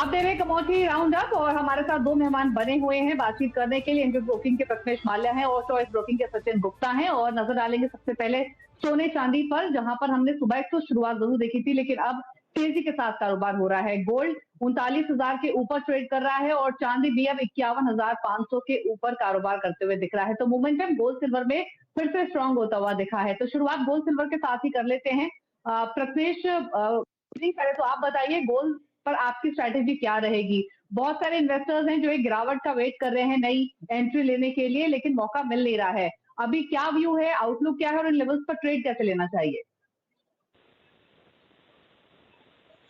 आप दे रहे commodity round up और हमारे साथ दो मेहमान बने हुए हैं बातचीत करने के लिए। इंडियन ब्रोकिंग के प्रथमेश माल्या हैं और चॉइस ब्रोकिंग के सचिन गुप्ता हैं। और नजर डालेंगे सबसे पहले सोने चांदी पर, जहां पर हमने सुबह एक तो शुरुआत जरूर देखी थी, लेकिन अब तेजी के साथ कारोबार हो रहा है। गोल्ड 39,000 के ऊपर ट्रेड कर रहा है और चांदी भी अब 51,500 के ऊपर कारोबार करते हुए दिख रहा है। तो मोमेंटम गोल्ड सिल्वर में फिर से स्ट्रांग होता हुआ दिखा है। तो शुरुआत गोल्ड सिल्वर के साथ ही कर लेते हैं। प्रथमेश, पहले तो आप बताइए गोल्ड पर आपकी स्ट्रैटेजी क्या रहेगी? बहुत सारे इन्वेस्टर्स हैं जो एक गिरावट का वेट कर रहे हैं नई एंट्री लेने के लिए, लेकिन मौका मिल नहीं रहा है। अभी क्या व्यू है, आउटलुक क्या है और इन लेवल्स पर ट्रेड कैसे लेना चाहिए?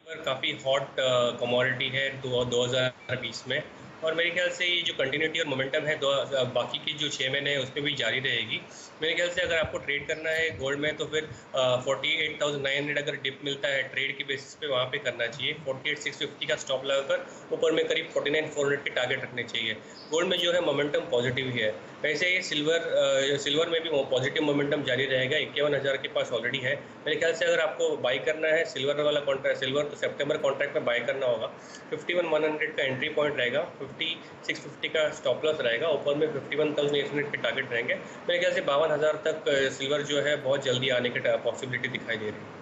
काफ़ी हॉट कमोडिटी है 2020 में, और मेरे ख्याल से ये जो कंटिन्यूटी और मोमेंटम है बाकी की जो 6 महीने हैं उसमें भी जारी रहेगी। मेरे ख्याल से अगर आपको ट्रेड करना है गोल्ड में तो फिर 48,900 अगर डिप मिलता है ट्रेड के बेसिस पे वहाँ पे करना चाहिए। 48,650 का स्टॉप लगाकर ऊपर में करीब 49,400 के टारगेट रखने चाहिए। गोल्ड में जो है मोमेंटम पॉजिटिव ही है। वैसे ही सिल्वर में भी पॉजिटिव मोमेंटम जारी रहेगा। 51,000 के पास ऑलरेडी है। मेरे ख्याल से अगर आपको बाई करना है सिल्वर वाला कॉन्ट्रैक्ट, सिल्वर तो सितंबर कॉन्ट्रैक्ट में बाई करना होगा। 51,100 का एंट्री पॉइंट रहेगा, 5650 का स्टॉप लॉस रहेगा, ऊपर में 51,800 के टारगेट रहेंगे। मेरे ख्याल से 52,000 तक सिल्वर जो है बहुत जल्दी आने की पॉसिबिलिटी दिखाई दे रही है।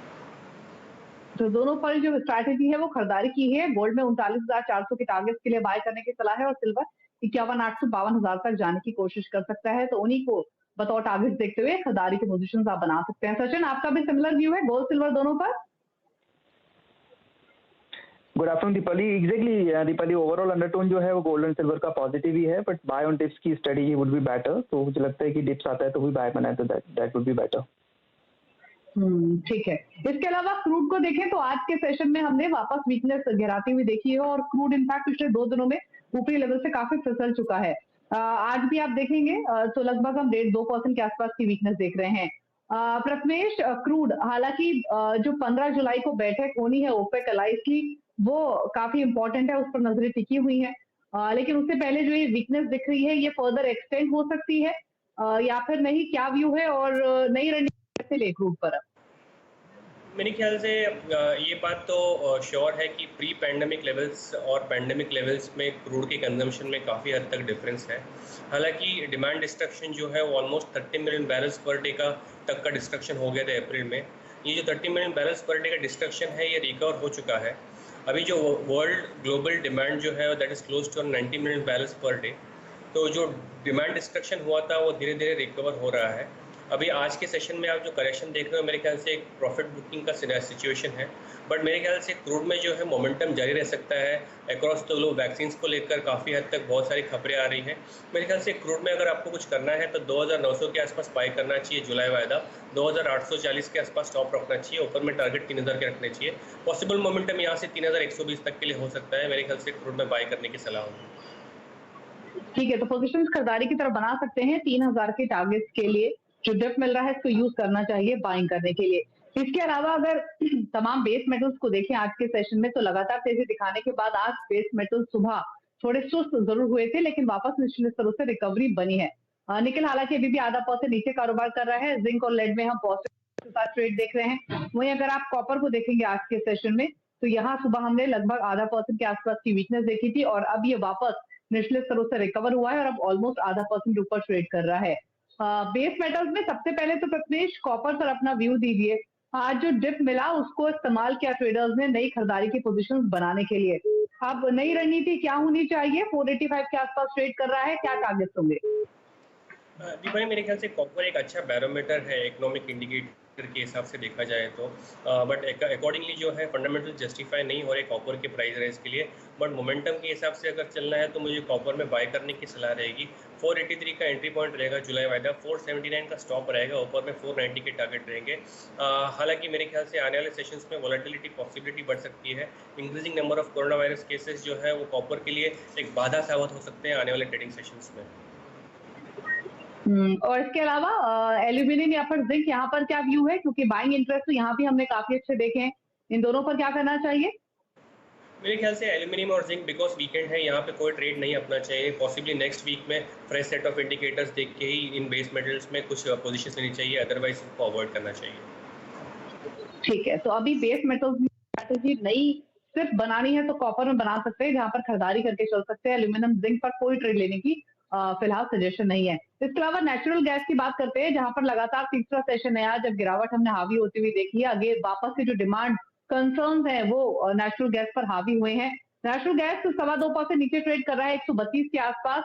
तो दोनों पर जो स्ट्रैटेजी है वो खरीदारी की है। गोल्ड में 39,400 के टारगेट के लिए बाय करने की सलाह है और सिल्वर 51,800 52,000 तक जाने की कोशिश कर सकता है। तो उन्हीं को बतौर टारगेट देखते हुए खरीदारी के पोजीशन आप बना सकते हैं। सचिन, आपका भी सिमिलर व्यू है गोल्ड सिल्वर दोनों पर? Good afternoon Deepali. Exactly Deepali, overall undertone जो है वो गोल्ड एंड सिल्वर का पॉजिटिव ही है, बट बाय ऑन डिप्स की स्टडी वुड बी बेटर। तो मुझे लगता है कि डिप्स आता है तो भी बाय बनाए तो दैट वुड बी बेटर। ठीक है। इसके अलावा क्रूड को देखें तो आज के सेशन में हमने वापस वीकनेस गिराती हुई देखी है और क्रूड इनफैक्ट पिछले 2 दिनों में ऊपरी लेवल से काफी फिसल चुका है। आज भी आप देखेंगे तो लगभग हम 1.5-2% के आसपास की वीकनेस देख रहे हैं। प्रथमेश, क्रूड हालांकि जो 15 जुलाई को बैठक होनी है ओपेक अलाइज की, वो काफी इंपॉर्टेंट है, उस पर नजरें टिकी हुई हैं। लेकिन उससे पहले जो ये वीकनेस दिख रही है ये फर्दर एक्सटेंड हो सकती है या फिर नहीं, क्या व्यू है और नई रणनीति कैसे ले क्रूड पर? मेरे ख्याल से ये बात तो श्योर है कि प्री पैंडमिक लेवल्स और पैंडमिक लेवल्स में क्रूड के कंजम्पशन में काफ़ी हद तक डिफरेंस है। हालांकि डिमांड डिस्ट्रक्शन जो है वो almost 30 million barrels per day का तक का डिस्ट्रक्शन हो गया था अप्रैल में। ये जो 30 मिलियन बैरल्स पर डे का डिस्ट्रक्शन है ये रिकवर हो चुका है। अभी जो वर्ल्ड ग्लोबल डिमांड जो है that is close to 90 million barrels per day. तो जो डिमांड डिस्ट्रक्शन हुआ था वो धीरे धीरे रिकवर हो रहा है। अभी आज के सेशन में आप जो करेक्शन देख रहे हो मेरे ख्याल से एक प्रॉफिट बुकिंग का सिचुएशन है, बट मेरे ख्याल से क्रूड में जो है मोमेंटम जारी रह सकता है। अक्रॉस द ग्लोब वैक्सीन को लेकर काफ़ी हद तक बहुत सारी खबरें आ रही हैं। मेरे ख्याल से क्रूड में अगर आपको कुछ करना है तो 2,900 के आसपास बाई करना चाहिए जुलाई वायदा, 2,840 के आसपास स्टॉप रखना चाहिए, ऊपर में टारगेट 3,000 के रखने चाहिए। पॉसिबल मोमेंटम यहाँ से 3,120 तक के लिए हो सकता है। मेरे ख्याल से क्रूड में बाई करने की सलाह होगी। ठीक है, तो पोजीशन खरीदारी की तरफ बना सकते हैं 3,000 के टारगेट के लिए। जो डिप मिल रहा है इसको यूज करना चाहिए बाइंग करने के लिए। इसके अलावा अगर तमाम बेस मेटल्स को देखें आज के सेशन में, तो लगातार तेजी दिखाने के बाद आज बेस मेटल सुबह थोड़े सुस्त जरूर हुए थे, लेकिन वापस निचले स्तरों से रिकवरी बनी है। निकल हालांकि अभी भी आधा % नीचे कारोबार कर रहा है। जिंक और लेड में हम पॉजिटिव के साथ ट्रेड देख रहे हैं। वहीं अगर आप कॉपर को देखेंगे आज के सेशन में, तो यहाँ सुबह हमने लगभग आधा % के आसपास की वीकनेस देखी थी और अब ये वापस निचले स्तरों से रिकवर हुआ है और अब ऑलमोस्ट आधा % ऊपर ट्रेड कर रहा है। बेस मेटल्स में सबसे पहले तो प्रथमेश कॉपर पर अपना व्यू दीजिए। आज जो डिप मिला उसको इस्तेमाल किया ट्रेडर्स ने नई खरीदारी की पोजीशंस बनाने के लिए। अब नई रणनीति क्या होनी चाहिए? 485 के आसपास ट्रेड कर रहा है, क्या टारगेट्स होंगे? जी भाई, मेरे ख्याल से कॉपर एक अच्छा बैरोमीटर है इकोनॉमिक इंडिकेटर के हिसाब से देखा जाए तो, बट अकॉर्डिंगली जो है फंडामेंटल जस्टिफाई नहीं हो रहे कॉपर के प्राइस रेंज के लिए। बट मोमेंटम के हिसाब से अगर चलना है तो मुझे कॉपर में बाय करने की सलाह रहेगी। 483 का एंट्री पॉइंट रहेगा जुलाई वायदा, 479 का स्टॉप रहेगा, ऊपर में 490 के टारगेट रहेंगे। हालांकि मेरे ख्याल से आने वाले सेशंस में वॉलेटिलिटी पॉसिबिलिटी बढ़ सकती है। Increasing number of corona virus cases जो है वो कॉपर के लिए एक बाधा साबित हो सकते हैं आने वाले ट्रेडिंग सेशंस में। और इसके अलावा एल्यूमिनियम या फिर जिंक, यहाँ पर क्या व्यू है? क्योंकि बाइंग इंटरेस्ट तो यहाँ भी हमने काफी अच्छे देखे हैं। इन दोनों पर क्या करना चाहिए? मेरे ख्याल से एल्यूमिनियम और जिंक बिकॉज वीकेंड है यहाँ पे कोई ट्रेड नहीं अपना चाहिए। पॉसिबली नेक्स्ट वीक में फ्रेश सेट ऑफ इंडिकेटर्स देख के ही इन बेस मेटल्स में कुछ पोजीशंस लेनी चाहिए, अदरवाइज इसको अवॉइड करना चाहिए। ठीक है, तो अभी बेस मेटल्स में स्ट्रैटेजी नई सिर्फ बनानी है तो कॉपर में बना सकते हैं, जहां पर खरीदारी करके चल सकते हैं। एल्यूमिनियम जिंक पर कोई ट्रेड लेने की फिलहाल सजेशन नहीं है। इसके अलावा नेचुरल गैस की बात करते हैं, जहां पर लगातार तीसरा सेशन है आज, जब गिरावट हमने हावी होती हुई देखी है। आगे वापस से जो डिमांड कंसर्न्स है वो नेचुरल गैस पर हावी हुए हैं। नेचुरल गैस 2.25% नीचे ट्रेड कर रहा है 132 के आसपास।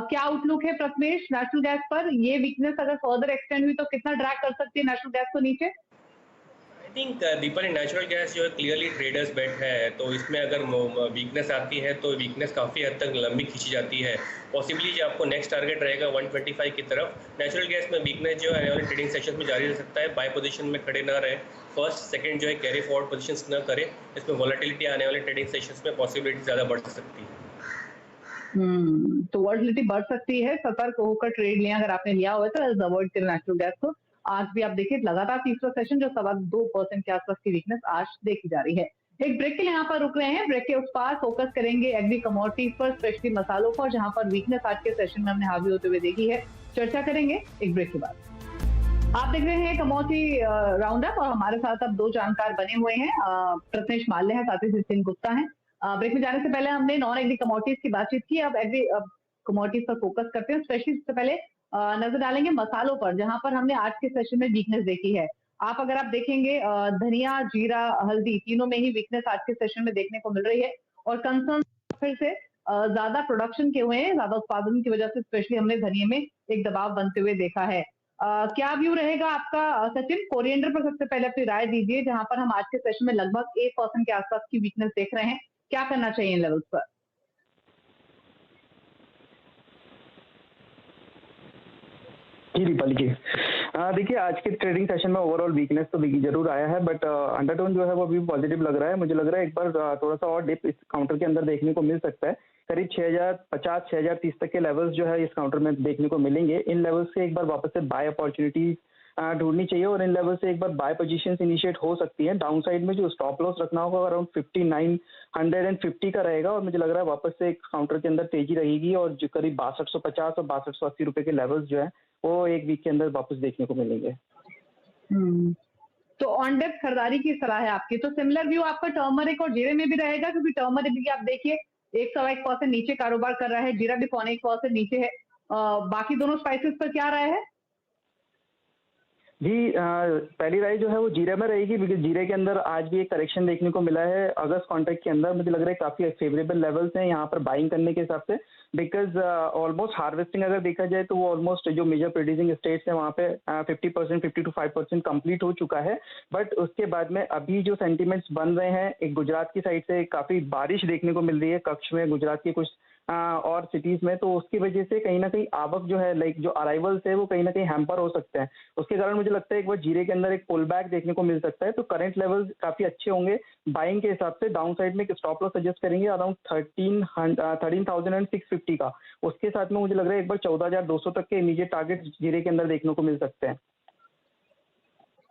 क्या आउटलुक है प्रथमेश नेचुरल गैस पर? ये वीकनेस अगर फर्दर एक्सटेंड हुई तो कितना ड्रैग कर सकती है नेचुरल गैस को नीचे? I think Deepali natural gas जो है क्लियरली ट्रेडर्स बेट है, तो इसमें अगर वीकनेस आती है तो वीकनेस काफ़ी हद तक लंबी खींची जाती है। पॉसिबली जो आपको नेक्स्ट टारगेट रहेगा 125 की तरफ। नेचुरल गैस में वीकनेस जो है आने वाले ट्रेडिंग सेशन में जारी रह सकता है। बाय पोजीशन में खड़े ना रहे, फर्स्ट सेकंड जो है कैरी फॉरवर्ड पोजीशंस न करें। इसमें वॉलेटिलिटी आने वाले ट्रेडिंग सेशंस में पॉसिबिलिटी ज़्यादा बढ़ सकती है। तो वॉलेटिलिटी बढ़ सकती है, सतर्क होकर ट्रेड लें अगर आपने लिया हुआ है तो अवॉइड करें नेचुरल गैस को। आज भी आप देखिए लगातार तीसरा सेशन जो 2.25% के आसपास की वीकनेस आज देखी जा रही है। एक ब्रेक के लिए यहाँ पर रुक रहे हैं, ब्रेक के उस पार फोकस करेंगे एग्री कमोडिटीज पर, स्पेशली मसालों पर, जहां पर वीकनेस आज के सेशन में हमने हावी होते हुए देखी है। चर्चा करेंगे एक ब्रेक के बाद। आप देख रहे हैं कमोडिटी राउंड अप और हमारे साथ अब दो जानकार बने हुए हैं, प्रथमेश माल्य है, साथ ही सिंह गुप्ता है। ब्रेक में जाने से पहले हमने नॉन एग्री कमोडिटीज की बातचीत की, अब एग्री कमोडिटीज पर फोकस करते हैं। स्पेशली सबसे पहले नजर डालेंगे मसालों पर, जहां पर हमने आज के सेशन में वीकनेस देखी है। अगर आप देखेंगे धनिया, जीरा, हल्दी तीनों में ही वीकनेस आज के सेशन में देखने को मिल रही है और कंसर्न फिर से ज्यादा प्रोडक्शन के हुए हैं, ज्यादा उत्पादन की वजह से स्पेशली हमने धनिया में एक दबाव बनते हुए देखा है। क्या व्यू रहेगा आपका सचिन? कोरिएंडर पर सबसे पहले अपनी राय दीजिए, जहां पर हम आज के सेशन में लगभग 1% के आसपास की वीकनेस देख रहे हैं। क्या करना चाहिए इन लेवल्स पर? जी दीपाली जी, देखिए आज के ट्रेडिंग सेशन में ओवरऑल वीकनेस तो जरूर आया है, बट अंडरटोन जो है वो भी पॉजिटिव लग रहा है। मुझे लग रहा है एक बार थोड़ा सा और डिप इस काउंटर के अंदर देखने को मिल सकता है। करीब 6050 6030 तक के लेवल्स जो है इस काउंटर में देखने को मिलेंगे। इन लेवल्स से एक बार वापस से बाय अपॉर्चुनिटी ढूंढनी चाहिए और इन लेवल से एक बार बाय पोजीशन इनिशिएट हो सकती है। डाउन साइड में जो स्टॉप लॉस रखना होगा अराउंड 5950 का रहेगा और मुझे लग रहा है वापस से एक काउंटर के अंदर तेजी रहेगी और जो करीब 6250 और 6280 रुपए के लेवल्स जो है वो एक वीक के अंदर वापस देखने को मिलेंगे। तो ऑन डेप्थ खरीदारी की सलाह है आपकी। तो सिमिलर व्यू आपका टर्मरिक और जीरे में भी रहेगा, क्योंकि टर्मरिक भी आप देखिए 1.1% नीचे कारोबार कर रहा है, जीरा भी 0.1% नीचे है। बाकी दोनों स्पाइसेस पर क्या राय है? जी, पहली राय जो है वो जीरे में रहेगी, बिकॉज जीरे के अंदर आज भी एक करेक्शन देखने को मिला है अगस्त कॉन्ट्रैक्ट के अंदर। मुझे लग रहा है काफी फेवरेबल लेवल्स हैं यहाँ पर बाइंग करने के हिसाब से, बिकॉज ऑलमोस्ट हार्वेस्टिंग अगर देखा जाए तो वो ऑलमोस्ट जो मेजर प्रोड्यूसिंग स्टेट्स हैं वहाँ पे 50% 50 to 5% कंप्लीट हो चुका है। बट उसके बाद में अभी जो सेंटीमेंट्स बन रहे हैं, एक गुजरात की साइड से काफी बारिश देखने को मिल रही है कच्छ में, गुजरात के कुछ और सिटीज में, तो उसकी वजह से कहीं ना कहीं आवक जो है लाइक जो अराइवल्स है वो कहीं ना कहीं हैम्पर हो सकते हैं। उसके कारण मुझे लगता है एक बार जीरे के अंदर एक पुल बैक देखने को मिल सकता है। तो करंट लेवल्स काफी अच्छे होंगे बाइंग के हिसाब से। डाउन साइड में एक स्टॉप लॉस सजेस्ट करेंगे अराउंड 13,650 का। उसके साथ में मुझे लग रहा है एक बार 14,200 तक के इमीडिएट टारगेट जीरे के अंदर देखने को मिल सकते हैं।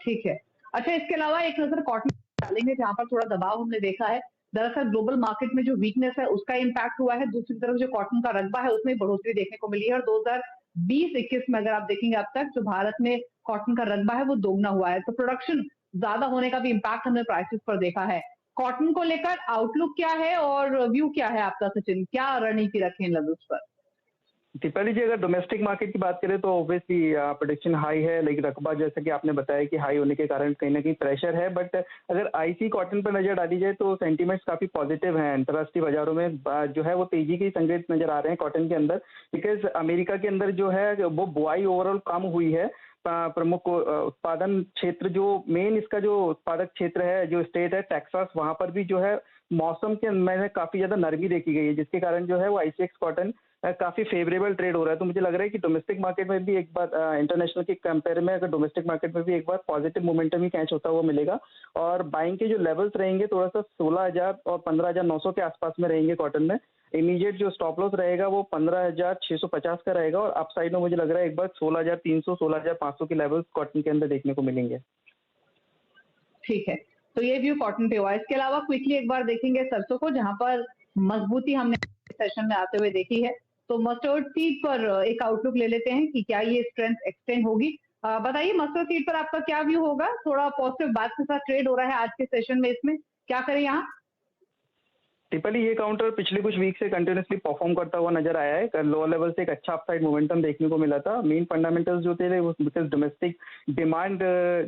ठीक है। अच्छा, इसके अलावा एक नजर कॉटन डालेंगे, जहां पर थोड़ा दबाव हमने देखा है। दरअसल ग्लोबल मार्केट में जो वीकनेस है उसका इम्पैक्ट हुआ है, दूसरी तरफ जो कॉटन का रकबा है उसमें बढ़ोतरी देखने को मिली है और 2020-21 में अगर आप देखेंगे अब तक जो भारत में कॉटन का रकबा है वो दोगुना हुआ है। तो प्रोडक्शन ज्यादा होने का भी इम्पैक्ट हमने प्राइसेस पर देखा है। कॉटन को लेकर आउटलुक क्या है और व्यू क्या है आपका सचिन? क्या रणनीति रखें इन लेवल्स पर? दीपाली जी, अगर डोमेस्टिक मार्केट की बात करें तो ऑब्वियसली प्रोडक्शन हाई है, लेकिन रकबा जैसा कि आपने बताया कि हाई होने के कारण कहीं ना कहीं प्रेशर है। बट अगर आईसी कॉटन पर नजर डाली जाए तो सेंटीमेंट्स काफी पॉजिटिव हैं। अंतर्राष्ट्रीय बाजारों में जो है वो तेजी के संकेत नजर आ रहे हैं कॉटन के अंदर, बिकॉज अमेरिका के अंदर जो है वो बुआई ओवरऑल कम हुई है। प्रमुख उत्पादन क्षेत्र जो मेन इसका जो उत्पादक क्षेत्र है, जो स्टेट है टेक्सास, वहां पर भी जो है मौसम के में काफी ज्यादा नरमी देखी गई है, जिसके कारण जो है वो आईसीएक्स कॉटन काफी फेवरेबल ट्रेड हो रहा है। तो मुझे लग रहा है कि डोमेस्टिक मार्केट में भी एक बार इंटरनेशनल के कंपेयर में अगर डोमेस्टिक मार्केट में भी एक बार पॉजिटिव मोमेंटम ही कैच होता हुआ मिलेगा और बाइंग के जो लेवल्स रहेंगे थोड़ा सा 16,000 और 15,900 के आसपास में रहेंगे कॉटन में। इमीडिएट जो स्टॉप लॉस रहेगा वो 15,650 का रहेगा और अपसाइड में मुझे लग रहा है एक बार 16,300 16,500 के लेवल्स कॉटन के अंदर देखने को मिलेंगे। ठीक है, तो ये व्यू कॉटन पे हुआ। इसके अलावा क्विकली एक बार देखेंगे सरसों को, जहां पर मजबूती हमने सेशन में आते हुए देखी है। तो मस्टर्ड सीड पर एक आउटलुक ले लेते हैं कि क्या ये स्ट्रेंथ एक्सटेंड होगी। बताइए मस्टर्ड सीड पर आपका क्या व्यू होगा? थोड़ा पॉजिटिव बात के साथ ट्रेड हो रहा है आज के सेशन में, इसमें क्या करें यहाँ? टिपिकली ये काउंटर पिछले कुछ वीक से कंटिन्यूसली परफॉर्म करता हुआ नजर आया है। लोअर लेवल से एक अच्छा अपसाइड मोमेंटम देखने को मिला था। मेन फंडामेंटल्स जो थे वो बिकॉज डोमेस्टिक डिमांड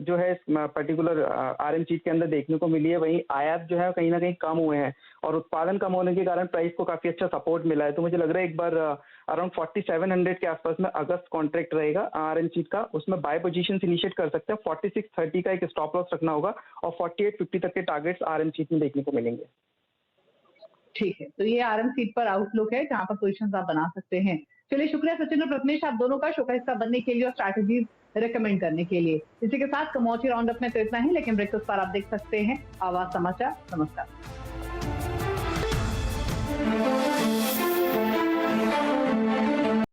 जो है पर्टिकुलर आरएम चीज के अंदर देखने को मिली है, वहीं आयात जो है कहीं ना कहीं कम हुए हैं और उत्पादन कम होने के कारण प्राइस को काफी अच्छा सपोर्ट मिला है। तो मुझे लग रहा है एक बार अराउंड 4700 के आसपास में अगस्त कॉन्ट्रैक्ट रहेगा आरएम चीज का, उसमें बाय पोजीशन इनिशिएट कर सकते हैं। 4630 का एक स्टॉप लॉस रखना होगा और 4850 तक के टारगेट्स आरएम चीज में देखने को मिलेंगे। ठीक है, तो ये आरएम सीट पर आउटलुक है जहां पर पोजीशंस आप बना सकते हैं। चलिए, शुक्रिया सचिन और प्रथमेश आप दोनों का शो का हिस्सा बनने के लिए और स्ट्रैटेजीज रेकमेंड करने के लिए। इसी के साथ कमोडिटी राउंड अप में तो इतना ही, लेकिन ब्रेक पर आप देख सकते हैं आवाज समाचार। नमस्कार।